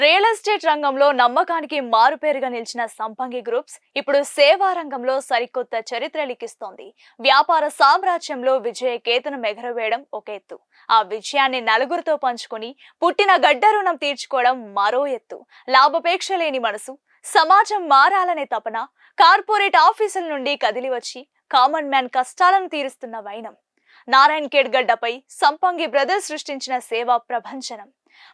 Real estate రంగంలో నమ్మకానికి మారుపేరుగా నిలిచిన సంపంగి గ్రూప్స్ ఇప్పుడు సేవా రంగంలో సరికొత్త చరిత్ర లిఖిస్తోంది. వ్యాపార సామ్రాజ్యంలో విజయ కేతనం ఎగరవేయడం ఒక ఎత్తు, ఆ విజయాన్ని నలుగురితో పంచుకొని పుట్టిన గడ్డ రుణం తీర్చుకోవడం మరో ఎత్తు. లాభాపేక్ష లేని మనసు, సమాజం మారాలనే తపన, కార్పొరేట్ ఆఫీసుల నుండి కదిలి వచ్చి కామన్ మ్యాన్ కష్టాలను తీరుస్తున్న వైనం. నారాయణ్ ఖేడ్ గడ్డపై సంపంగి బ్రదర్స్ సృష్టించిన సేవా ప్రభంజనం.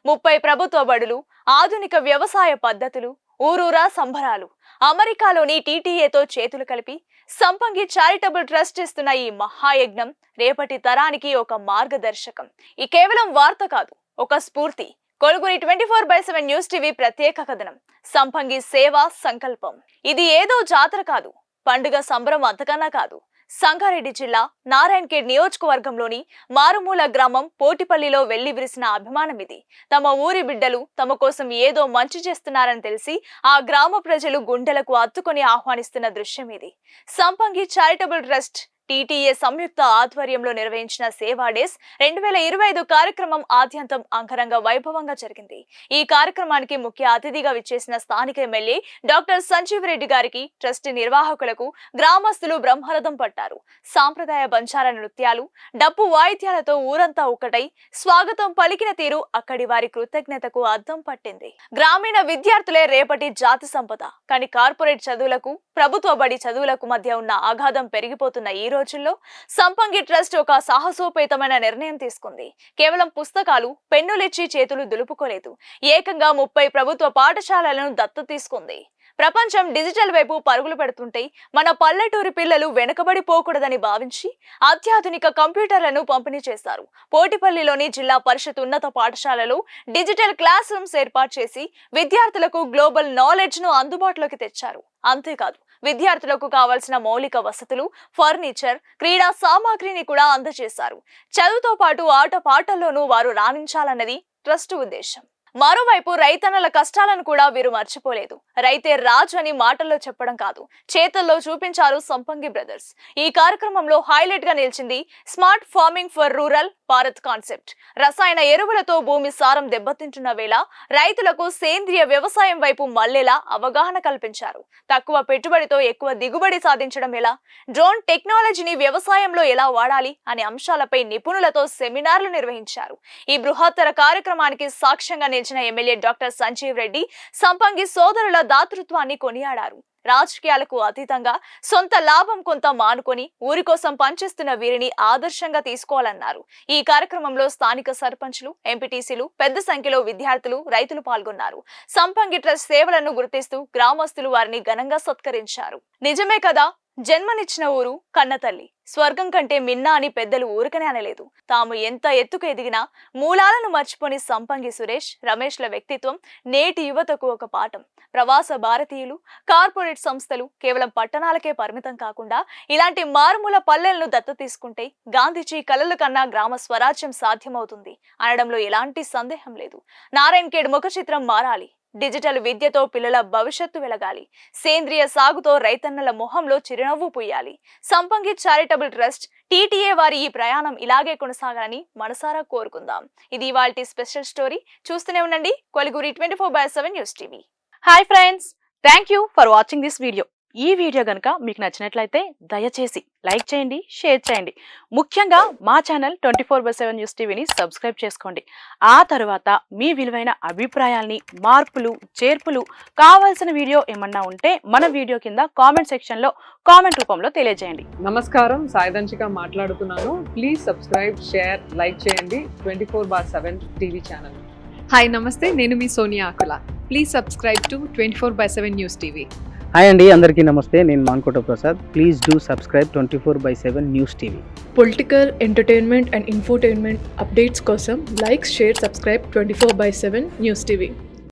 30 ప్రభుత్వ బడులు, ఆధునిక వ్యవసాయ పద్ధతులు, ఊరూరా సంబరాలు. అమెరికాలోని టీటీఏతో చేతులు కలిపి సంపంగి చారిటబుల్ ట్రస్ట్ ఇస్తున్న ఈ మహాయజ్ఞం రేపటి తరానికి ఒక మార్గదర్శకం. ఈ కేవలం వార్త కాదు, ఒక స్ఫూర్తి. కొలుగురి 24/7 న్యూస్ టీవీ ప్రత్యేక కథనం సంపంగి సేవా సంకల్పం. ఇది ఏదో జాతర కాదు, పండుగ సంబరం అంతకన్నా కాదు. సంగారెడ్డి జిల్లా నారాయణ్ ఖేడ్ నియోజకవర్గంలోని మారుమూల గ్రామం పోటిపల్లిలో వెళ్లి విరిసిన అభిమానం ఇది. తమ ఊరి బిడ్డలు తమ కోసం ఏదో మంచి చేస్తున్నారని తెలిసి ఆ గ్రామ ప్రజలు గుండెలకు అత్తుకొని ఆహ్వానిస్తున్న దృశ్యం ఇది. సంపంగి చారిటబుల్ ట్రస్ట్ టీటీఏ సంయుక్త ఆధ్వర్యంలో నిర్వహించిన సేవా డేస్ 2025 కార్యక్రమం ఆద్యంతం అంగరంగ వైభవంగా జరిగింది. ఈ కార్యక్రమానికి ముఖ్య అతిథిగా విచ్చేసిన స్థానిక ఎమ్మెల్యే డాక్టర్ సంజీవ్ రెడ్డి గారికి ట్రస్ట్ నిర్వాహకులకు గ్రామస్తులు బ్రహ్మరథం పట్టారు. సాంప్రదాయ బంజారా నృత్యాలు, డప్పు వాయిద్యాలతో ఊరంతా ఒక్కటై స్వాగతం పలికిన తీరు అక్కడి వారి కృతజ్ఞతకు అద్దం పట్టింది. గ్రామీణ విద్యార్థులే రేపటి జాతి సంపద, కానీ కార్పొరేట్ చదువులకు, ప్రభుత్వ బడి చదువులకు మధ్య ఉన్న అగాధం పెరిగిపోతున్న ఈ రోజుల్లో సంపంగి ట్రస్ట్ ఒక సాహసోపేతమైన నిర్ణయం తీసుకుంది. కేవలం పుస్తకాలు, పెన్నులిచ్చి చేతులు దులుపుకోలేదు. ఏకంగా 30 ప్రభుత్వ పాఠశాలలను దత్తత తీసుకుంది. ప్రపంచం డిజిటల్ వైపు పరుగులు పెడుతుంటే మన పల్లెటూరి పిల్లలు వెనుకబడిపోకూడదని భావించి అత్యాధునిక కంప్యూటర్లను పంపిణీ చేశారు. పోటిపల్లిలోని జిల్లా పరిషత్ ఉన్నత పాఠశాలలో డిజిటల్ క్లాస్ రూమ్స్ ఏర్పాటు చేసి విద్యార్థులకు గ్లోబల్ నాలెడ్జ్ ను అందుబాటులోకి తెచ్చారు. అంతేకాదు, విద్యార్థులకు కావాల్సిన మౌలిక వసతులు, ఫర్నిచర్, క్రీడా సామాగ్రిని కూడా అందజేశారు. చదువుతో పాటు ఆట పాటల్లోనూ వారు రాణించాలన్నది ట్రస్ట్ ఉద్దేశం. మరోవైపు రైతన్నల కష్టాలను కూడా వీరు మర్చిపోలేదు. రైతే రాజు అని మాటల్లో చెప్పడం కాదు, చేతల్లో చూపించారు సంపంగి బ్రదర్స్. ఈ కార్యక్రమంలో హైలైట్ గా నిలిచింది smart farming for rural Bharat concept. రసాయన ఎరువులతో భూమి సారం దెబ్బతింటున్న వేళ రైతులకు సేంద్రియ వ్యవసాయం వైపు మళ్లేలా అవగాహన కల్పించారు. తక్కువ పెట్టుబడితో ఎక్కువ దిగుబడి సాధించడం ఎలా, డ్రోన్ టెక్నాలజీని వ్యవసాయంలో ఎలా వాడాలి అనే అంశాలపై నిపుణులతో సెమినార్లు నిర్వహించారు. ఈ బృహత్తర కార్యక్రమానికి సాక్ష్యంగా నిలిచిన ఎమ్మెల్యే డాక్టర్ సంజీవ్ రెడ్డి సంపంగి సోదరుల దాతృత్వాన్ని కొనియాడారు. రాజకీయాలకు అతీతంగా సొంత లాభం కొంత మానుకొని ఊరి కోసం పనిచేస్తున్న వీరిని ఆదర్శంగా తీసుకోవాలన్నారు. ఈ కార్యక్రమంలో స్థానిక సర్పంచ్లు, ఎంపీటీసీలు, పెద్ద సంఖ్యలో విద్యార్థులు, రైతులు పాల్గొన్నారు. సంపంగి ట్రస్ట్ సేవలను గుర్తిస్తూ గ్రామస్తులు వారిని ఘనంగా సత్కరించారు. నిజమే కదా, జన్మనిచ్చిన ఊరు కన్నతల్లి, స్వర్గం కంటే మిన్నా అని పెద్దలు ఊరికనే అనలేదు. తాము ఎంత ఎత్తుకు ఎదిగినా మూలాలను మర్చిపోని సంపంగి సురేష్, రమేష్ల వ్యక్తిత్వం నేటి యువతకు ఒక పాఠం. ప్రవాస భారతీయులు, కార్పొరేట్ సంస్థలు కేవలం పట్టణాలకే పరిమితం కాకుండా ఇలాంటి మారుమూల పల్లెలను దత్తత తీసుకుంటే గాంధీజీ కలల కన్నా గ్రామ స్వరాజ్యం సాధ్యమవుతుంది అనడంలో ఎలాంటి సందేహం లేదు. నారాయణ్ ఖేడ్ ముఖ చిత్రం మారాలి. డిజిటల్ విద్యతో పిల్లల భవిష్యత్తు వెలగాలి. సేంద్రియ సాగుతో రైతన్నల మొహంలో చిరునవ్వు పూయాలి. సంపంగి చారిటబుల్ ట్రస్ట్ టీటీఏ వారి ఈ ప్రయాణం ఇలాగే కొనసాగాలని మనసారా కోరుకుందాం. ఇది ఇవాల్టి స్పెషల్ స్టోరీ. చూస్తూనే ఉండండి కొలుగురి 24/7 news TV. Hi friends, thank you for watching this video. ఈ వీడియో గనుక మీకు నచ్చినట్లయితే దయచేసి లైక్ చేయండి, షేర్ చేయండి. ముఖ్యంగా మా ఛానల్ 24/7 న్యూస్ టీవీని సబ్స్క్రైబ్ చేసుకోండి. ఆ తర్వాత మీ విలువైన అభిప్రాయాల్ని, మార్పులు, చేర్పులు, కావాల్సిన వీడియో ఏమన్నా ఉంటే మన వీడియో కింద కామెంట్ సెక్షన్ లో కామెంట్ రూపంలో తెలియజేయండి. నమస్కారం, సాయిదంచిక మాట్లాడుతున్నాను. ప్లీజ్ సబ్స్క్రైబ్, షేర్, లైక్ చేయండి 24/7 టీవీ ఛానల్. హాయ్ నమస్తే, నేను మీ Sonia Akula. Please subscribe to 24/7 news TV. Hi అండి, అందరికీ నమస్తే. నేను Mankota Prasad. Please do subscribe 24/7 news TV. Political, entertainment and infotainment updates కోసం like, share, subscribe 24/7 news TV.